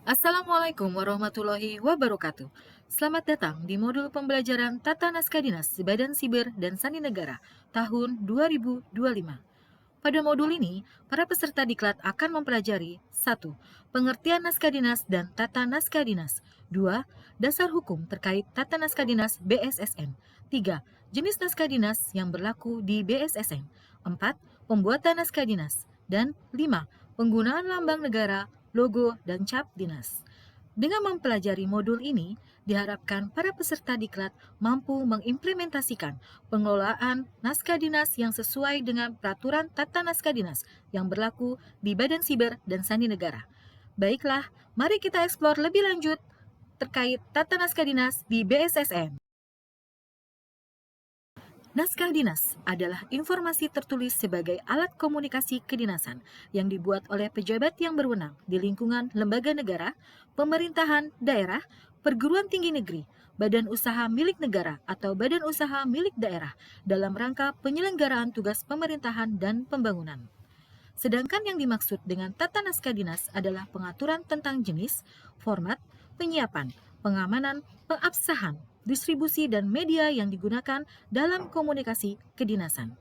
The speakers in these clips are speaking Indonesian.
Assalamualaikum warahmatullahi wabarakatuh. Selamat datang di modul pembelajaran Tata Naskah Dinas Badan Siber dan Sandi Negara tahun 2025. Pada modul ini, para peserta diklat akan mempelajari 1. Pengertian naskah dinas dan tata naskah dinas. 2. Dasar hukum terkait tata naskah dinas BSSN. 3. Jenis naskah dinas yang berlaku di BSSN. 4. Pembuatan naskah dinas. Dan 5. Penggunaan lambang negara, logo, dan cap dinas. Dengan mempelajari modul ini, diharapkan para peserta diklat mampu mengimplementasikan pengelolaan naskah dinas yang sesuai dengan peraturan tata naskah dinas yang berlaku di Badan Siber dan Sandi Negara. Baiklah, mari kita eksplor lebih lanjut terkait tata naskah dinas di BSSN. Naskah dinas adalah informasi tertulis sebagai alat komunikasi kedinasan yang dibuat oleh pejabat yang berwenang di lingkungan lembaga negara, pemerintahan daerah, perguruan tinggi negeri, badan usaha milik negara atau badan usaha milik daerah dalam rangka penyelenggaraan tugas pemerintahan dan pembangunan. Sedangkan yang dimaksud dengan tata naskah dinas adalah pengaturan tentang jenis, format, penyiapan, pengamanan, pengabsahan, distribusi, dan media yang digunakan dalam komunikasi kedinasan.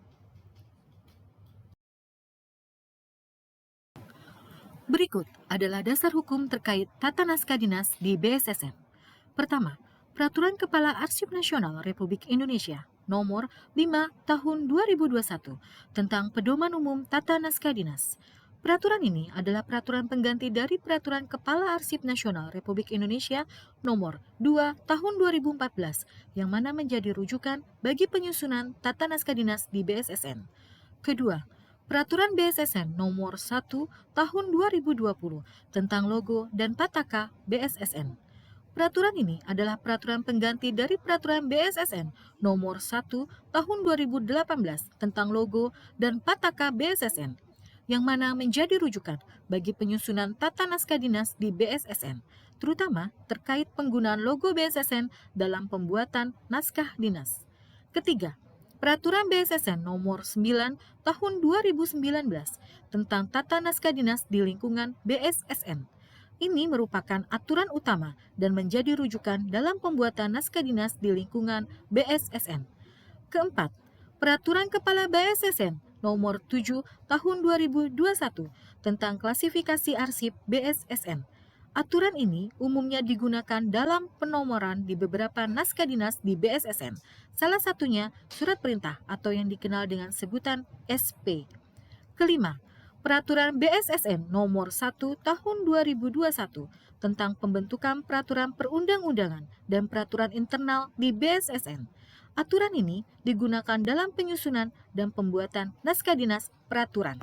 Berikut adalah dasar hukum terkait tata naskah dinas di BSSN. Pertama, Peraturan Kepala Arsip Nasional Republik Indonesia Nomor 5 Tahun 2021 tentang Pedoman Umum Tata Naskah Dinas. Peraturan ini adalah peraturan pengganti dari Peraturan Kepala Arsip Nasional Republik Indonesia Nomor 2 Tahun 2014 yang mana menjadi rujukan bagi penyusunan tata naskah dinas di BSSN. Kedua, Peraturan BSSN Nomor 1 Tahun 2020 tentang logo dan pataka BSSN. Peraturan ini adalah peraturan pengganti dari Peraturan BSSN Nomor 1 Tahun 2018 tentang logo dan pataka BSSN, yang mana menjadi rujukan bagi penyusunan tata naskah dinas di BSSN, terutama terkait penggunaan logo BSSN dalam pembuatan naskah dinas. Ketiga, Peraturan BSSN Nomor 9 Tahun 2019 tentang tata naskah dinas di lingkungan BSSN. Ini merupakan aturan utama dan menjadi rujukan dalam pembuatan naskah dinas di lingkungan BSSN. Keempat, Peraturan Kepala BSSN Nomor 7 Tahun 2021 tentang klasifikasi arsip BSSN. Aturan ini umumnya digunakan dalam penomoran di beberapa naskah dinas di BSSN, salah satunya surat perintah atau yang dikenal dengan sebutan SP. Kelima, Peraturan BSSN Nomor 1 Tahun 2021 tentang pembentukan peraturan perundang-undangan dan peraturan internal di BSSN. Aturan ini digunakan dalam penyusunan dan pembuatan naskah dinas peraturan.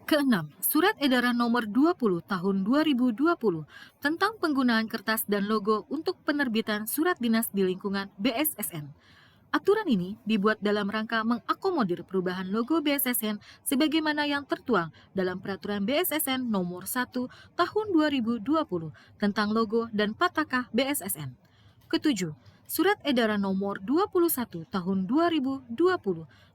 Keenam, Surat Edaran Nomor 20 Tahun 2020 tentang penggunaan kertas dan logo untuk penerbitan surat dinas di lingkungan BSSN. Aturan ini dibuat dalam rangka mengakomodir perubahan logo BSSN sebagaimana yang tertuang dalam Peraturan BSSN Nomor 1 Tahun 2020 tentang logo dan pataka BSSN. Ketujuh, Surat Edaran Nomor 21 Tahun 2020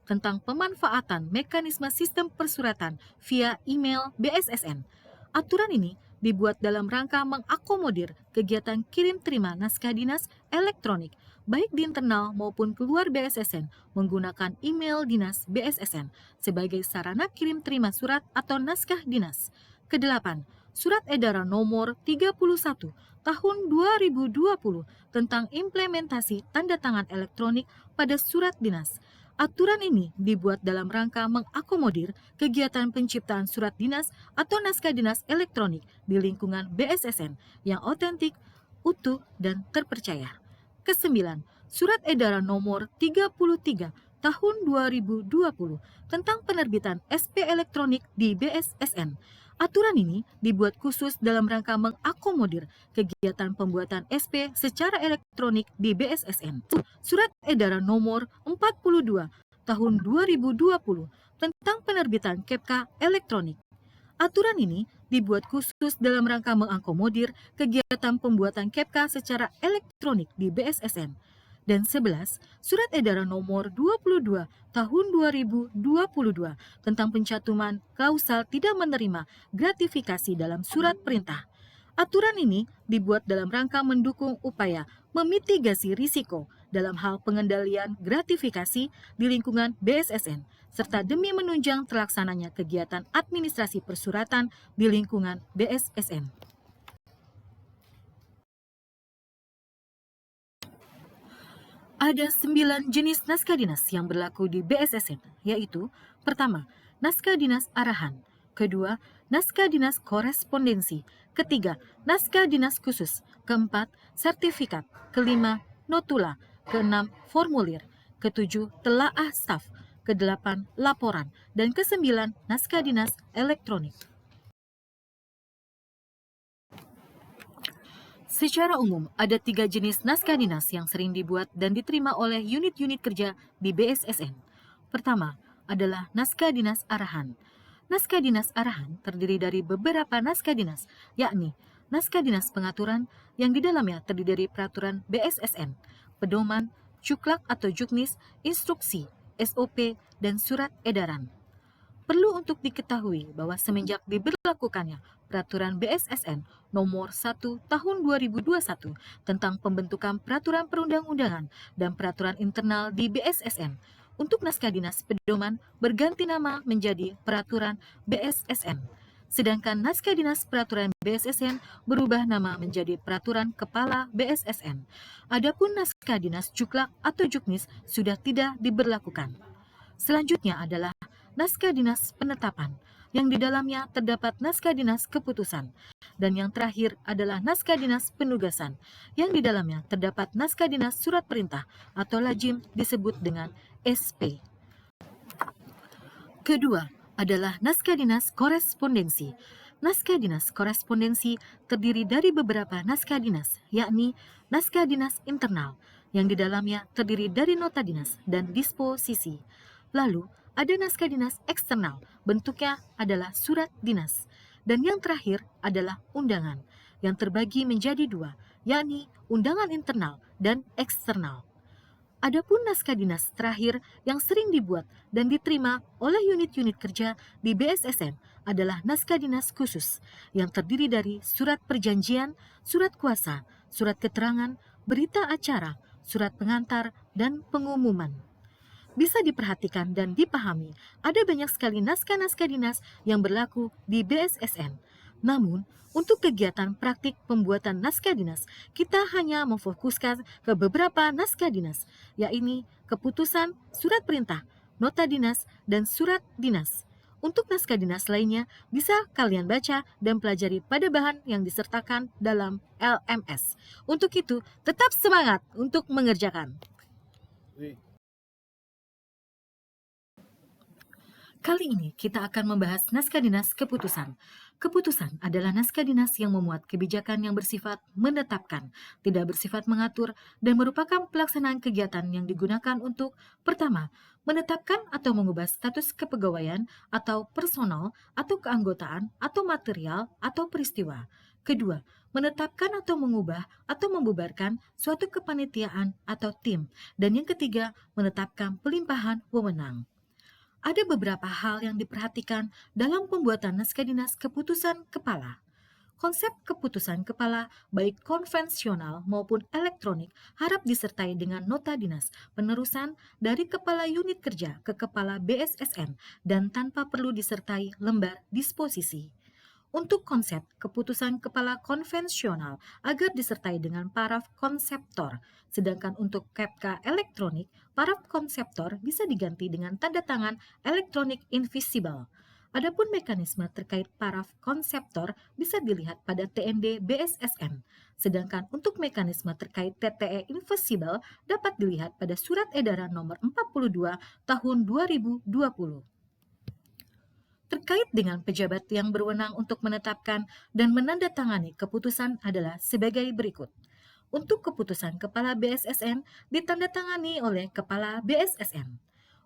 tentang pemanfaatan mekanisme sistem persuratan via email BSSN. Aturan ini dibuat dalam rangka mengakomodir kegiatan kirim terima naskah dinas elektronik baik di internal maupun keluar BSSN menggunakan email dinas BSSN sebagai sarana kirim terima surat atau naskah dinas. Kedelapan, Surat Edaran Nomor 31 Tahun 2020 tentang implementasi tanda tangan elektronik pada surat dinas. Aturan ini dibuat dalam rangka mengakomodir kegiatan penciptaan surat dinas atau naskah dinas elektronik di lingkungan BSSN yang otentik, utuh, dan terpercaya. Kesembilan, Surat Edaran Nomor 33 Tahun 2020 tentang penerbitan SP elektronik di BSSN. Aturan ini dibuat khusus dalam rangka mengakomodir kegiatan pembuatan SP secara elektronik di BSSN. Surat Edaran Nomor 42 Tahun 2020 tentang penerbitan KEPKA elektronik. Aturan ini dibuat khusus dalam rangka mengakomodir kegiatan pembuatan KEPKA secara elektronik di BSSN. Dan 11, Surat Edaran Nomor 22 Tahun 2022 tentang pencantuman klausal tidak menerima gratifikasi dalam surat perintah. Aturan ini dibuat dalam rangka mendukung upaya memitigasi risiko dalam hal pengendalian gratifikasi di lingkungan BSSN, serta demi menunjang terlaksananya kegiatan administrasi persuratan di lingkungan BSSN. Ada 9 jenis naskah dinas yang berlaku di BSSN, yaitu pertama, naskah dinas arahan, kedua, naskah dinas korespondensi, ketiga, naskah dinas khusus, keempat, sertifikat, kelima, notula, keenam, formulir, ketujuh, telaah staf, kedelapan, laporan, dan kesembilan, naskah dinas elektronik. Secara umum, ada 3 jenis naskah dinas yang sering dibuat dan diterima oleh unit-unit kerja di BSSN. Pertama, adalah naskah dinas arahan. Naskah dinas arahan terdiri dari beberapa naskah dinas, yakni naskah dinas pengaturan yang di dalamnya terdiri dari peraturan BSSN, pedoman, cuklak atau juknis, instruksi, SOP, dan surat edaran. Perlu untuk diketahui bahwa semenjak diberlakukannya Peraturan BSSN Nomor 1 Tahun 2021 tentang pembentukan peraturan perundang-undangan dan peraturan internal di BSSN, untuk naskah dinas pedoman berganti nama menjadi Peraturan BSSN. Sedangkan naskah dinas peraturan BSSN berubah nama menjadi Peraturan Kepala BSSN. Adapun naskah dinas juklak atau juknis sudah tidak diberlakukan. Selanjutnya adalah naskah dinas penetapan, yang di dalamnya terdapat naskah dinas keputusan. Dan yang terakhir adalah naskah dinas penugasan, yang di dalamnya terdapat naskah dinas surat perintah atau lazim disebut dengan SP. Kedua adalah naskah dinas korespondensi. Naskah dinas korespondensi terdiri dari beberapa naskah dinas, yakni naskah dinas internal, yang di dalamnya terdiri dari nota dinas dan disposisi. Lalu, ada naskah dinas eksternal, bentuknya adalah surat dinas. Dan yang terakhir adalah undangan, yang terbagi menjadi 2, yakni undangan internal dan eksternal. Adapun naskah dinas terakhir yang sering dibuat dan diterima oleh unit-unit kerja di BSSN adalah naskah dinas khusus, yang terdiri dari surat perjanjian, surat kuasa, surat keterangan, berita acara, surat pengantar, dan pengumuman. Bisa diperhatikan dan dipahami, ada banyak sekali naskah-naskah dinas yang berlaku di BSSN. Namun, untuk kegiatan praktik pembuatan naskah dinas, kita hanya memfokuskan ke beberapa naskah dinas, yakni keputusan, surat perintah, nota dinas, dan surat dinas. Untuk naskah dinas lainnya, bisa kalian baca dan pelajari pada bahan yang disertakan dalam LMS. Untuk itu, tetap semangat untuk mengerjakan. Kali ini kita akan membahas naskah dinas keputusan. Keputusan adalah naskah dinas yang memuat kebijakan yang bersifat menetapkan, tidak bersifat mengatur, dan merupakan pelaksanaan kegiatan yang digunakan untuk pertama, menetapkan atau mengubah status kepegawaian atau personal atau keanggotaan atau material atau peristiwa. Kedua, menetapkan atau mengubah atau membubarkan suatu kepanitiaan atau tim. Dan yang ketiga, menetapkan pelimpahan wewenang. Ada beberapa hal yang diperhatikan dalam pembuatan naskah dinas keputusan kepala. Konsep keputusan kepala, baik konvensional maupun elektronik, harap disertai dengan nota dinas penerusan dari kepala unit kerja ke kepala BSSN dan tanpa perlu disertai lembar disposisi. Untuk konsep keputusan kepala konvensional agar disertai dengan paraf konseptor, sedangkan untuk KEPKA elektronik, paraf konseptor bisa diganti dengan tanda tangan elektronik invisible. Adapun mekanisme terkait paraf konseptor bisa dilihat pada TND BSSN, sedangkan untuk mekanisme terkait TTE invisible dapat dilihat pada Surat Edaran Nomor 42 Tahun 2020. Terkait dengan pejabat yang berwenang untuk menetapkan dan menandatangani keputusan adalah sebagai berikut. Untuk keputusan Kepala BSSN ditandatangani oleh Kepala BSSN.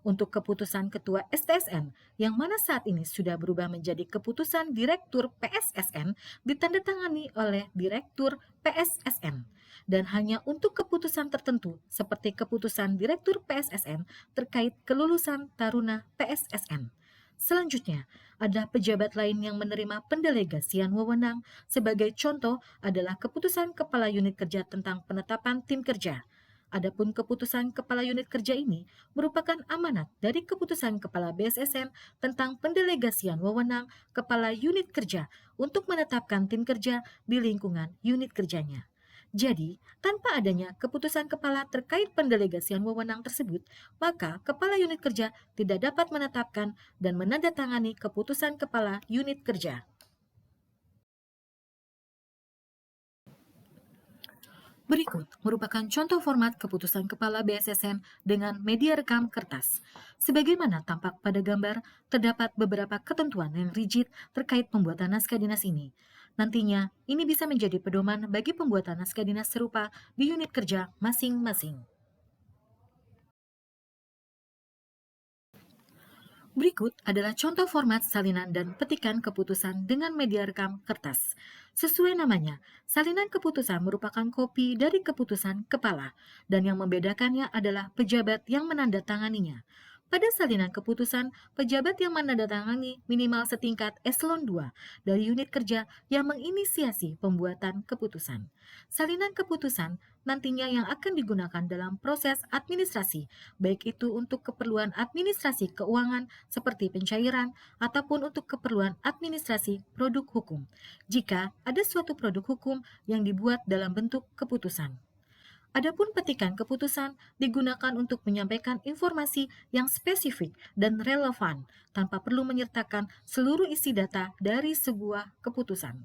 Untuk keputusan Ketua STSN, yang mana saat ini sudah berubah menjadi Keputusan Direktur PSSN, ditandatangani oleh Direktur PSSN. Dan hanya untuk keputusan tertentu, seperti keputusan Direktur PSSN terkait kelulusan taruna PSSN. Selanjutnya, ada pejabat lain yang menerima pendelegasian wewenang. Sebagai contoh adalah keputusan Kepala Unit Kerja tentang penetapan tim kerja. Adapun keputusan Kepala Unit Kerja ini merupakan amanat dari keputusan Kepala BSSN tentang pendelegasian wewenang Kepala Unit Kerja untuk menetapkan tim kerja di lingkungan unit kerjanya. Jadi, tanpa adanya keputusan kepala terkait pendelegasian wewenang tersebut, maka Kepala Unit Kerja tidak dapat menetapkan dan menandatangani keputusan Kepala Unit Kerja. Berikut merupakan contoh format keputusan Kepala BSSN dengan media rekam kertas. Sebagaimana tampak pada gambar, terdapat beberapa ketentuan yang rigid terkait pembuatan naskah dinas ini. Nantinya, ini bisa menjadi pedoman bagi pembuatan naskah dinas serupa di unit kerja masing-masing. Berikut adalah contoh format salinan dan petikan keputusan dengan media rekam kertas. Sesuai namanya, salinan keputusan merupakan kopi dari keputusan kepala, dan yang membedakannya adalah pejabat yang menandatanganinya. Pada salinan keputusan, pejabat yang menandatangani minimal setingkat eselon 2 dari unit kerja yang menginisiasi pembuatan keputusan. Salinan keputusan nantinya yang akan digunakan dalam proses administrasi, baik itu untuk keperluan administrasi keuangan seperti pencairan ataupun untuk keperluan administrasi produk hukum, jika ada suatu produk hukum yang dibuat dalam bentuk keputusan. Adapun petikan keputusan digunakan untuk menyampaikan informasi yang spesifik dan relevan tanpa perlu menyertakan seluruh isi data dari sebuah keputusan.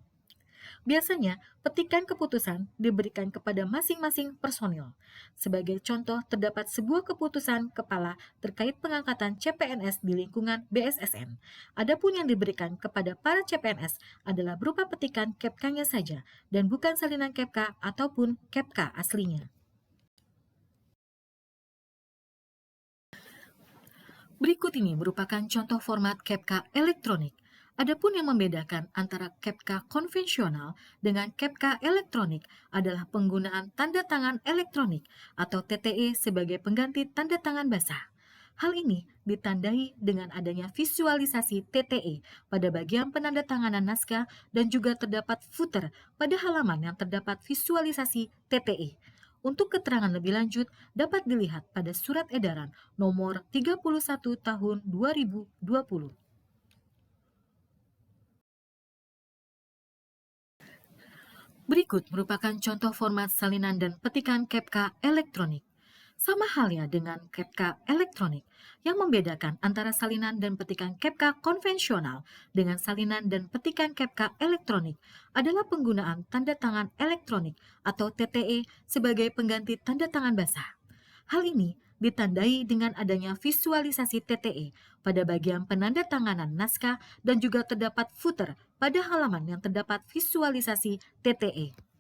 Biasanya, petikan keputusan diberikan kepada masing-masing personil. Sebagai contoh, terdapat sebuah keputusan kepala terkait pengangkatan CPNS di lingkungan BSSN. Adapun yang diberikan kepada para CPNS adalah berupa petikan KEPK-nya saja dan bukan salinan KEPK ataupun KEPK aslinya. Berikut ini merupakan contoh format KEPK elektronik. Adapun yang membedakan antara KEPK konvensional dengan KEPK elektronik adalah penggunaan tanda tangan elektronik atau TTE sebagai pengganti tanda tangan basah. Hal ini ditandai dengan adanya visualisasi TTE pada bagian penandatanganan naskah dan juga terdapat footer pada halaman yang terdapat visualisasi TTE. Untuk keterangan lebih lanjut dapat dilihat pada Surat Edaran Nomor 31 Tahun 2020. Berikut merupakan contoh format salinan dan petikan KEPK elektronik. Sama halnya dengan KEPK elektronik, yang membedakan antara salinan dan petikan KEPK konvensional dengan salinan dan petikan KEPK elektronik adalah penggunaan tanda tangan elektronik atau TTE sebagai pengganti tanda tangan basah. Hal ini ditandai dengan adanya visualisasi TTE pada bagian penandatanganan naskah dan juga terdapat footer pada halaman yang terdapat visualisasi TTE.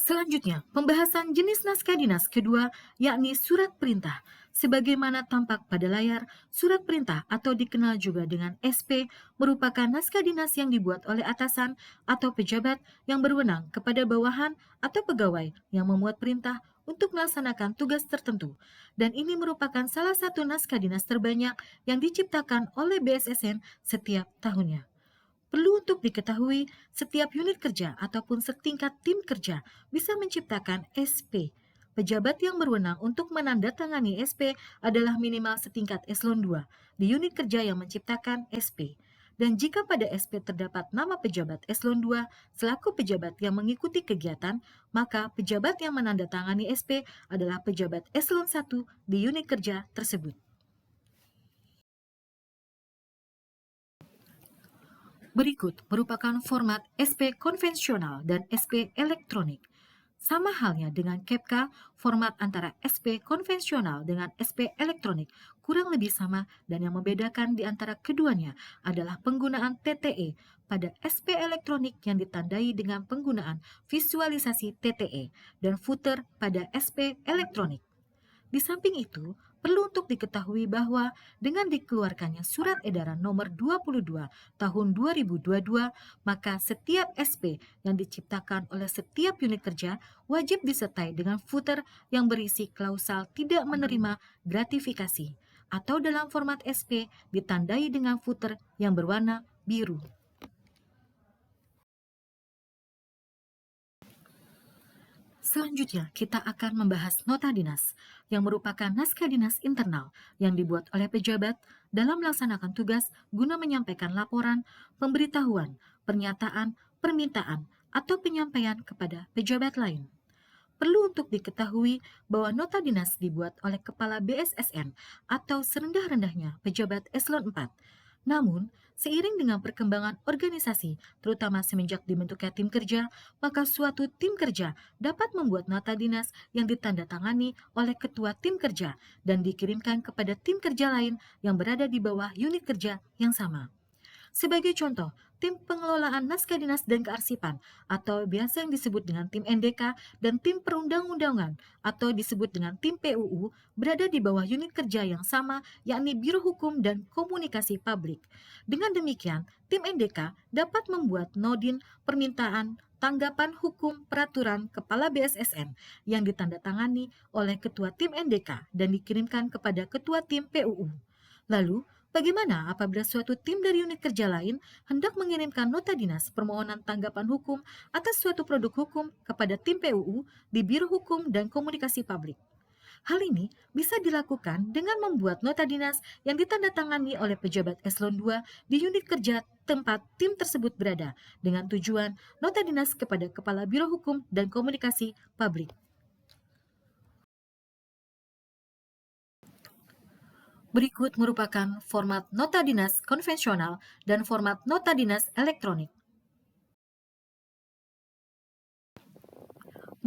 Selanjutnya, pembahasan jenis naskah dinas kedua, yakni surat perintah. Sebagaimana tampak pada layar, surat perintah atau dikenal juga dengan SP merupakan naskah dinas yang dibuat oleh atasan atau pejabat yang berwenang kepada bawahan atau pegawai yang memuat perintah untuk melaksanakan tugas tertentu. Dan ini merupakan salah satu naskah dinas terbanyak yang diciptakan oleh BSSN setiap tahunnya. Perlu untuk diketahui, setiap unit kerja ataupun setingkat tim kerja bisa menciptakan SP. Pejabat yang berwenang untuk menandatangani SP adalah minimal setingkat eselon 2 di unit kerja yang menciptakan SP. Dan jika pada SP terdapat nama pejabat eselon 2 selaku pejabat yang mengikuti kegiatan, maka pejabat yang menandatangani SP adalah pejabat eselon 1 di unit kerja tersebut. Berikut merupakan format SP konvensional dan SP elektronik. Sama halnya dengan KEPK, format antara SP konvensional dengan SP elektronik kurang lebih sama dan yang membedakan di antara keduanya adalah penggunaan TTE pada SP elektronik yang ditandai dengan penggunaan visualisasi TTE dan footer pada SP elektronik. Di samping itu, perlu untuk diketahui bahwa dengan dikeluarkannya Surat Edaran Nomor 22 Tahun 2022, maka setiap SP yang diciptakan oleh setiap unit kerja wajib disertai dengan footer yang berisi klausal tidak menerima gratifikasi atau dalam format SP ditandai dengan footer yang berwarna biru. Selanjutnya, kita akan membahas nota dinas, yang merupakan naskah dinas internal yang dibuat oleh pejabat dalam melaksanakan tugas guna menyampaikan laporan, pemberitahuan, pernyataan, permintaan, atau penyampaian kepada pejabat lain. Perlu untuk diketahui bahwa nota dinas dibuat oleh Kepala BSSN atau serendah-rendahnya pejabat eselon 4. Namun, seiring dengan perkembangan organisasi, terutama semenjak dibentuknya tim kerja, maka suatu tim kerja dapat membuat nota dinas yang ditandatangani oleh ketua tim kerja dan dikirimkan kepada tim kerja lain yang berada di bawah unit kerja yang sama. Sebagai contoh, tim pengelolaan naskah dinas dan kearsipan atau biasa yang disebut dengan tim NDK dan tim perundang-undangan atau disebut dengan tim PUU berada di bawah unit kerja yang sama, yakni Biro Hukum dan Komunikasi Publik. Dengan demikian, tim NDK dapat membuat nodin permintaan tanggapan hukum peraturan Kepala BSSN yang ditandatangani oleh Ketua Tim NDK dan dikirimkan kepada Ketua Tim PUU. Lalu, bagaimana apabila suatu tim dari unit kerja lain hendak mengirimkan nota dinas permohonan tanggapan hukum atas suatu produk hukum kepada tim PUU di Biro Hukum dan Komunikasi Publik? Hal ini bisa dilakukan dengan membuat nota dinas yang ditandatangani oleh pejabat eselon 2 di unit kerja tempat tim tersebut berada dengan tujuan nota dinas kepada Kepala Biro Hukum dan Komunikasi Publik. Berikut merupakan format nota dinas konvensional dan format nota dinas elektronik.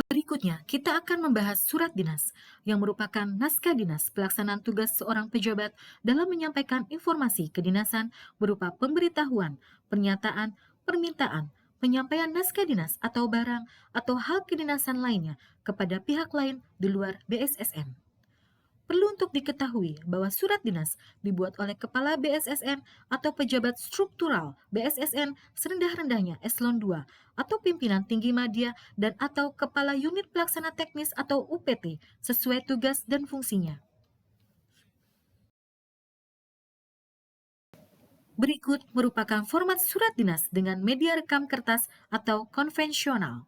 Berikutnya, kita akan membahas surat dinas, yang merupakan naskah dinas pelaksanaan tugas seorang pejabat dalam menyampaikan informasi kedinasan berupa pemberitahuan, pernyataan, permintaan, penyampaian naskah dinas atau barang atau hal kedinasan lainnya kepada pihak lain di luar BSSN. Perlu untuk diketahui bahwa surat dinas dibuat oleh Kepala BSSN atau pejabat struktural BSSN serendah-rendahnya eselon 2 atau pimpinan tinggi media dan atau Kepala Unit Pelaksana Teknis atau UPT sesuai tugas dan fungsinya. Berikut merupakan format surat dinas dengan media rekam kertas atau konvensional.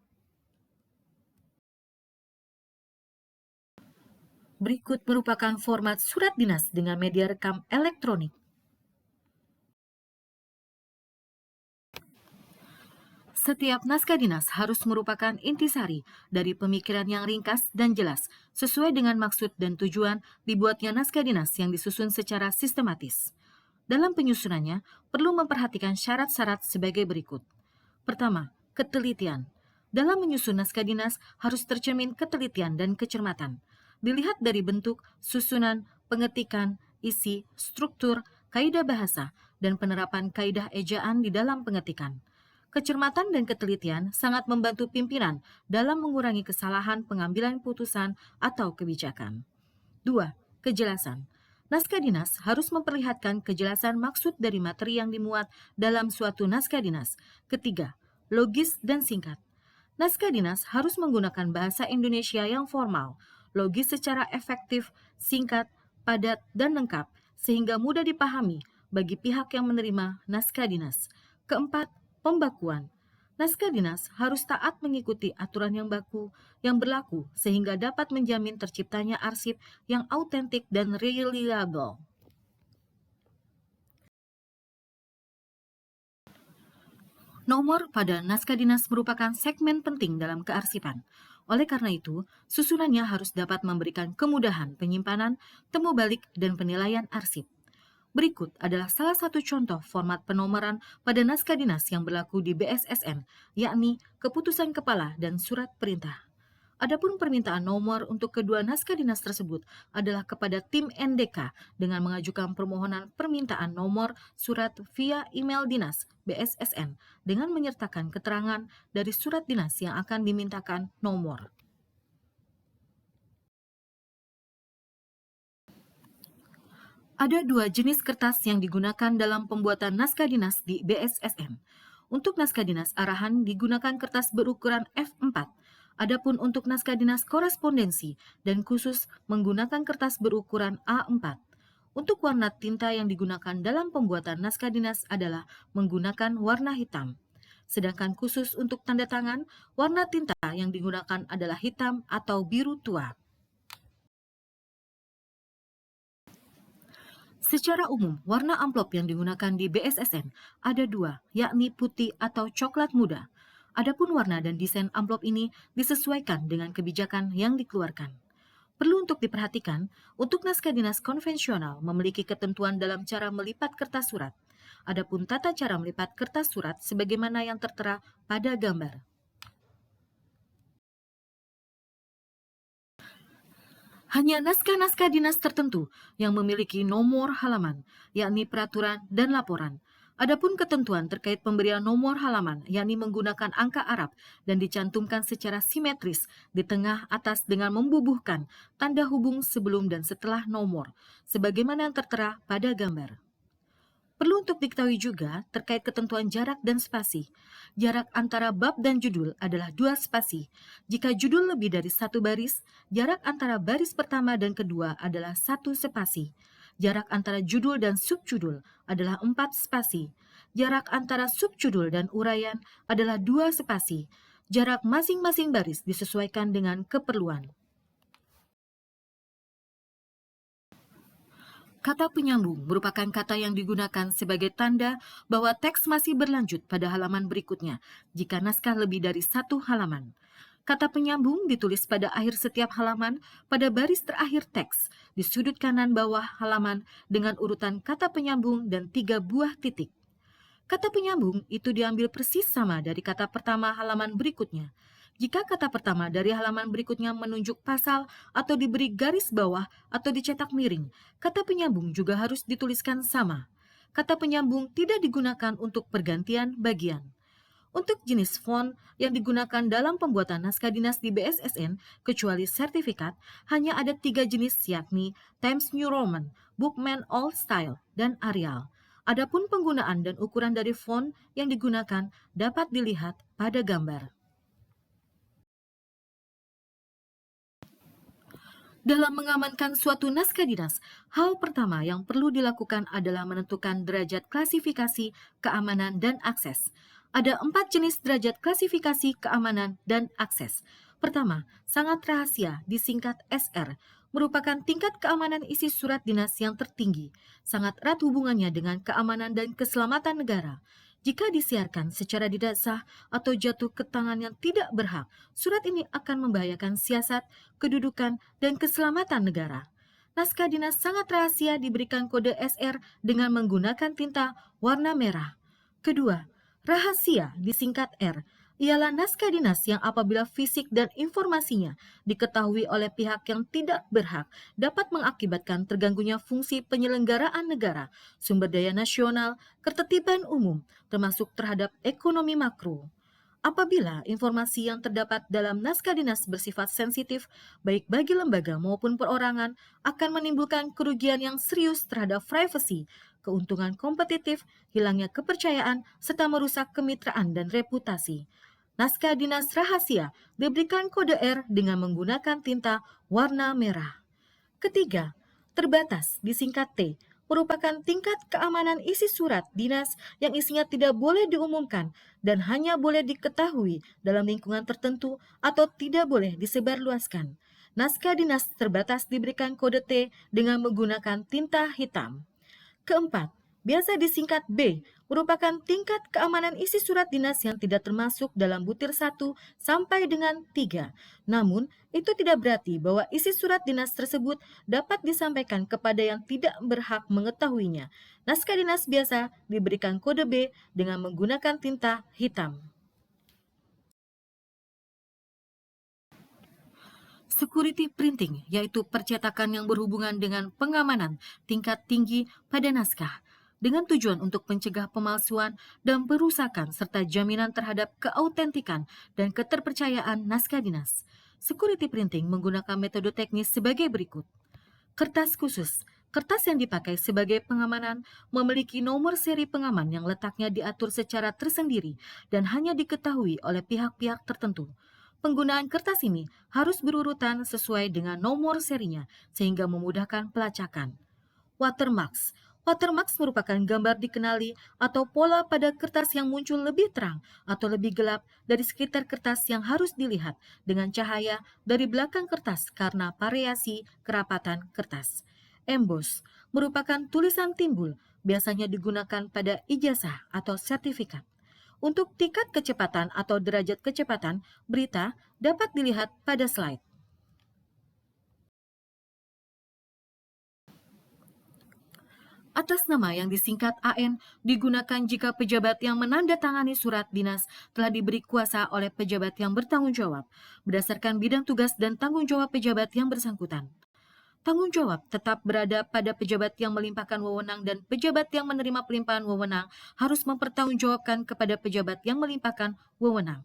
Berikut merupakan format surat dinas dengan media rekam elektronik. Setiap naskah dinas harus merupakan intisari dari pemikiran yang ringkas dan jelas, sesuai dengan maksud dan tujuan dibuatnya naskah dinas yang disusun secara sistematis. Dalam penyusunannya, perlu memperhatikan syarat-syarat sebagai berikut. Pertama, ketelitian. Dalam menyusun naskah dinas harus tercermin ketelitian dan kecermatan. Dilihat dari bentuk, susunan, pengetikan, isi, struktur, kaidah bahasa, dan penerapan kaidah ejaan di dalam pengetikan. Kecermatan dan ketelitian sangat membantu pimpinan dalam mengurangi kesalahan pengambilan putusan atau kebijakan. 2. Kejelasan. Naskah dinas harus memperlihatkan kejelasan maksud dari materi yang dimuat dalam suatu naskah dinas. Ketiga, logis dan singkat. Naskah dinas harus menggunakan bahasa Indonesia yang formal, logis secara efektif, singkat, padat, dan lengkap, sehingga mudah dipahami bagi pihak yang menerima naskah dinas. Keempat, pembakuan. Naskah dinas harus taat mengikuti aturan yang baku yang berlaku sehingga dapat menjamin terciptanya arsip yang autentik dan reliable. Nomor pada naskah dinas merupakan segmen penting dalam kearsipan. Oleh karena itu, susunannya harus dapat memberikan kemudahan penyimpanan, temu balik, dan penilaian arsip. Berikut adalah salah satu contoh format penomoran pada naskah dinas yang berlaku di BSSN, yakni keputusan kepala dan surat perintah. Adapun permintaan nomor untuk kedua naskah dinas tersebut adalah kepada tim NDK dengan mengajukan permohonan permintaan nomor surat via email dinas BSSN dengan menyertakan keterangan dari surat dinas yang akan dimintakan nomor. Ada dua jenis kertas yang digunakan dalam pembuatan naskah dinas di BSSN. Untuk naskah dinas arahan digunakan kertas berukuran F4. Adapun untuk naskah dinas korespondensi dan khusus menggunakan kertas berukuran A4. Untuk warna tinta yang digunakan dalam pembuatan naskah dinas adalah menggunakan warna hitam. Sedangkan khusus untuk tanda tangan, warna tinta yang digunakan adalah hitam atau biru tua. Secara umum, warna amplop yang digunakan di BSSN ada dua, yakni putih atau coklat muda. Adapun warna dan desain amplop ini disesuaikan dengan kebijakan yang dikeluarkan. Perlu untuk diperhatikan, untuk naskah dinas konvensional memiliki ketentuan dalam cara melipat kertas surat. Adapun tata cara melipat kertas surat sebagaimana yang tertera pada gambar. Hanya naskah-naskah dinas tertentu yang memiliki nomor halaman, yakni peraturan dan laporan. Adapun ketentuan terkait pemberian nomor halaman, yakni menggunakan angka Arab dan dicantumkan secara simetris di tengah atas dengan membubuhkan tanda hubung sebelum dan setelah nomor, sebagaimana yang tertera pada gambar. Perlu untuk diketahui juga terkait ketentuan jarak dan spasi. Jarak antara bab dan judul adalah 2 spasi. Jika judul lebih dari 1 baris, jarak antara baris pertama dan kedua adalah 1 spasi. Jarak antara judul dan subjudul adalah 4 spasi. Jarak antara subjudul dan uraian adalah 2 spasi. Jarak masing-masing baris disesuaikan dengan keperluan. Kata penyambung merupakan kata yang digunakan sebagai tanda bahwa teks masih berlanjut pada halaman berikutnya jika naskah lebih dari 1 halaman. Kata penyambung ditulis pada akhir setiap halaman pada baris terakhir teks di sudut kanan bawah halaman dengan urutan kata penyambung dan 3 buah titik. Kata penyambung itu diambil persis sama dari kata pertama halaman berikutnya. Jika kata pertama dari halaman berikutnya menunjuk pasal atau diberi garis bawah atau dicetak miring, kata penyambung juga harus dituliskan sama. Kata penyambung tidak digunakan untuk pergantian bagian. Untuk jenis font yang digunakan dalam pembuatan naskah dinas di BSSN, kecuali sertifikat, hanya ada 3 jenis yakni Times New Roman, Bookman Old Style, dan Arial. Adapun penggunaan dan ukuran dari font yang digunakan dapat dilihat pada gambar. Dalam mengamankan suatu naskah dinas, hal pertama yang perlu dilakukan adalah menentukan derajat klasifikasi, keamanan, dan akses. Ada 4 jenis derajat klasifikasi, keamanan, dan akses. Pertama, sangat rahasia, disingkat SR, merupakan tingkat keamanan isi surat dinas yang tertinggi, sangat erat hubungannya dengan keamanan dan keselamatan negara. Jika disiarkan secara tidak sah atau jatuh ke tangan yang tidak berhak, surat ini akan membahayakan siasat, kedudukan, dan keselamatan negara. Naskah dinas sangat rahasia diberikan kode SR dengan menggunakan tinta warna merah. Kedua, rahasia disingkat R ialah naskah dinas yang apabila fisik dan informasinya diketahui oleh pihak yang tidak berhak dapat mengakibatkan terganggunya fungsi penyelenggaraan negara, sumber daya nasional, ketertiban umum, termasuk terhadap ekonomi makro. Apabila informasi yang terdapat dalam naskah dinas bersifat sensitif, baik bagi lembaga maupun perorangan, akan menimbulkan kerugian yang serius terhadap privasi, keuntungan kompetitif, hilangnya kepercayaan, serta merusak kemitraan dan reputasi. Naskah dinas rahasia diberikan kode R dengan menggunakan tinta warna merah. Ketiga, terbatas disingkat T merupakan tingkat keamanan isi surat dinas yang isinya tidak boleh diumumkan dan hanya boleh diketahui dalam lingkungan tertentu atau tidak boleh disebarluaskan. Naskah dinas terbatas diberikan kode T dengan menggunakan tinta hitam. Keempat, biasa disingkat B, merupakan tingkat keamanan isi surat dinas yang tidak termasuk dalam butir 1 sampai dengan 3. Namun, itu tidak berarti bahwa isi surat dinas tersebut dapat disampaikan kepada yang tidak berhak mengetahuinya. Naskah dinas biasa diberikan kode B dengan menggunakan tinta hitam. Security printing, yaitu percetakan yang berhubungan dengan pengamanan tingkat tinggi pada naskah, dengan tujuan untuk mencegah pemalsuan dan perusakan serta jaminan terhadap keautentikan dan keterpercayaan naskah dinas. Security printing menggunakan metode teknis sebagai berikut. Kertas khusus. Kertas yang dipakai sebagai pengamanan memiliki nomor seri pengaman yang letaknya diatur secara tersendiri dan hanya diketahui oleh pihak-pihak tertentu. Penggunaan kertas ini harus berurutan sesuai dengan nomor serinya sehingga memudahkan pelacakan. Watermarks. Watermarks merupakan gambar dikenali atau pola pada kertas yang muncul lebih terang atau lebih gelap dari sekitar kertas yang harus dilihat dengan cahaya dari belakang kertas karena variasi kerapatan kertas. Emboss merupakan tulisan timbul, biasanya digunakan pada ijazah atau sertifikat. Untuk tingkat kecepatan atau derajat kecepatan, berita dapat dilihat pada slide. Atas nama yang disingkat AN digunakan jika pejabat yang menandatangani surat dinas telah diberi kuasa oleh pejabat yang bertanggung jawab berdasarkan bidang tugas dan tanggung jawab pejabat yang bersangkutan. Tanggung jawab tetap berada pada pejabat yang melimpahkan wewenang dan pejabat yang menerima pelimpahan wewenang harus mempertanggungjawabkan kepada pejabat yang melimpahkan wewenang.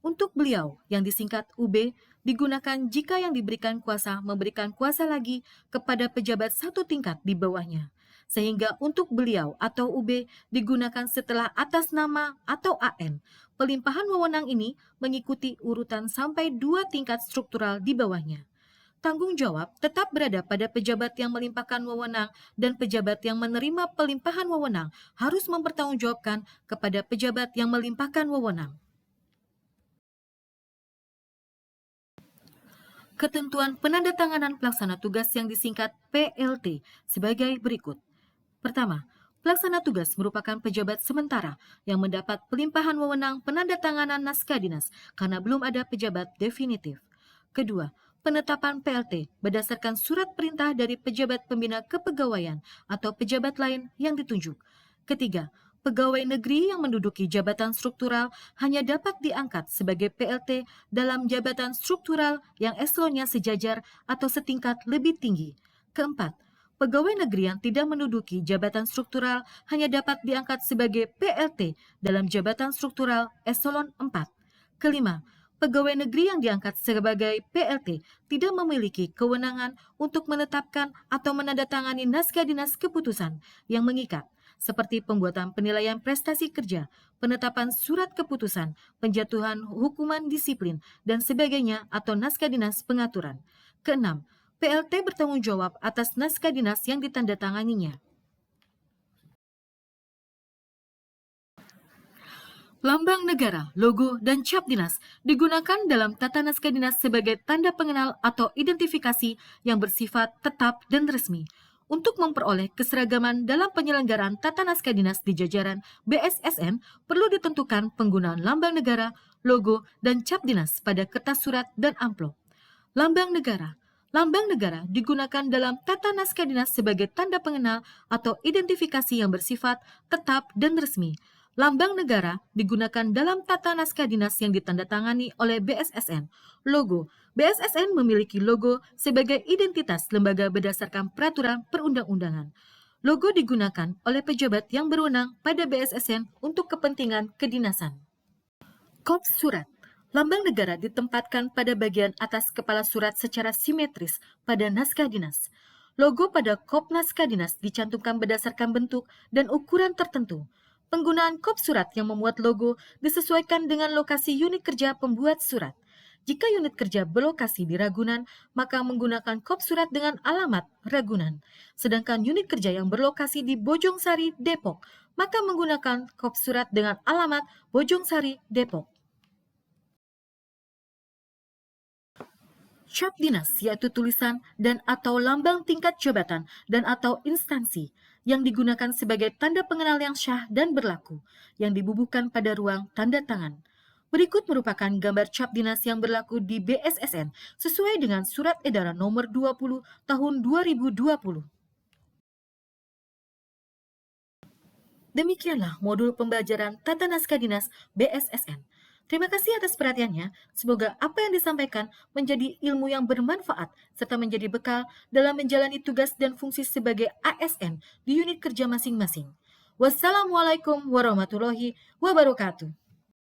Untuk beliau yang disingkat UB digunakan jika yang diberikan kuasa memberikan kuasa lagi kepada pejabat satu tingkat di bawahnya. Sehingga untuk beliau atau UB digunakan setelah atas nama atau AN. Pelimpahan wewenang ini mengikuti urutan sampai 2 tingkat struktural di bawahnya. Tanggung jawab tetap berada pada pejabat yang melimpahkan wewenang dan pejabat yang menerima pelimpahan wewenang harus mempertanggungjawabkan kepada pejabat yang melimpahkan wewenang. Ketentuan penandatanganan pelaksana tugas yang disingkat PLT sebagai berikut. Pertama, pelaksana tugas merupakan pejabat sementara yang mendapat pelimpahan wewenang penandatanganan naskah dinas karena belum ada pejabat definitif. Kedua, penetapan PLT berdasarkan surat perintah dari pejabat pembina kepegawaian atau pejabat lain yang ditunjuk. Ketiga, pegawai negeri yang menduduki jabatan struktural hanya dapat diangkat sebagai PLT dalam jabatan struktural yang eselonnya sejajar atau setingkat lebih tinggi. Keempat, pegawai negeri yang tidak menduduki jabatan struktural hanya dapat diangkat sebagai PLT dalam jabatan struktural eselon 4. Kelima, pegawai negeri yang diangkat sebagai PLT tidak memiliki kewenangan untuk menetapkan atau menandatangani naskah dinas keputusan yang mengikat, seperti pembuatan penilaian prestasi kerja, penetapan surat keputusan, penjatuhan hukuman disiplin, dan sebagainya atau naskah dinas pengaturan. Keenam, PLT bertanggung jawab atas naskah dinas yang ditandatanganinya. Lambang negara, logo, dan cap dinas digunakan dalam tata naskah dinas sebagai tanda pengenal atau identifikasi yang bersifat tetap dan resmi. Untuk memperoleh keseragaman dalam penyelenggaraan tata naskah dinas di jajaran BSSN, perlu ditentukan penggunaan lambang negara, logo, dan cap dinas pada kertas surat dan amplop. Lambang negara. Lambang negara digunakan dalam tata naskah dinas sebagai tanda pengenal atau identifikasi yang bersifat tetap dan resmi. Lambang negara digunakan dalam tata naskah dinas yang ditandatangani oleh BSSN. Logo. BSSN memiliki logo sebagai identitas lembaga berdasarkan peraturan perundang-undangan. Logo digunakan oleh pejabat yang berwenang pada BSSN untuk kepentingan kedinasan. Kop surat. Lambang negara ditempatkan pada bagian atas kepala surat secara simetris pada naskah dinas. Logo pada kop naskah dinas dicantumkan berdasarkan bentuk dan ukuran tertentu. Penggunaan kop surat yang memuat logo disesuaikan dengan lokasi unit kerja pembuat surat. Jika unit kerja berlokasi di Ragunan, maka menggunakan kop surat dengan alamat Ragunan. Sedangkan unit kerja yang berlokasi di Bojongsari, Depok, maka menggunakan kop surat dengan alamat Bojongsari, Depok. Cap dinas yaitu tulisan dan atau lambang tingkat jabatan dan atau instansi yang digunakan sebagai tanda pengenal yang syah dan berlaku, yang dibubuhkan pada ruang tanda tangan. Berikut merupakan gambar cap dinas yang berlaku di BSSN sesuai dengan Surat Edaran Nomor 20 Tahun 2020. Demikianlah modul pembelajaran tata naskah dinas BSSN. Terima kasih atas perhatiannya. Semoga apa yang disampaikan menjadi ilmu yang bermanfaat serta menjadi bekal dalam menjalani tugas dan fungsi sebagai ASN di unit kerja masing-masing. Wassalamualaikum warahmatullahi wabarakatuh.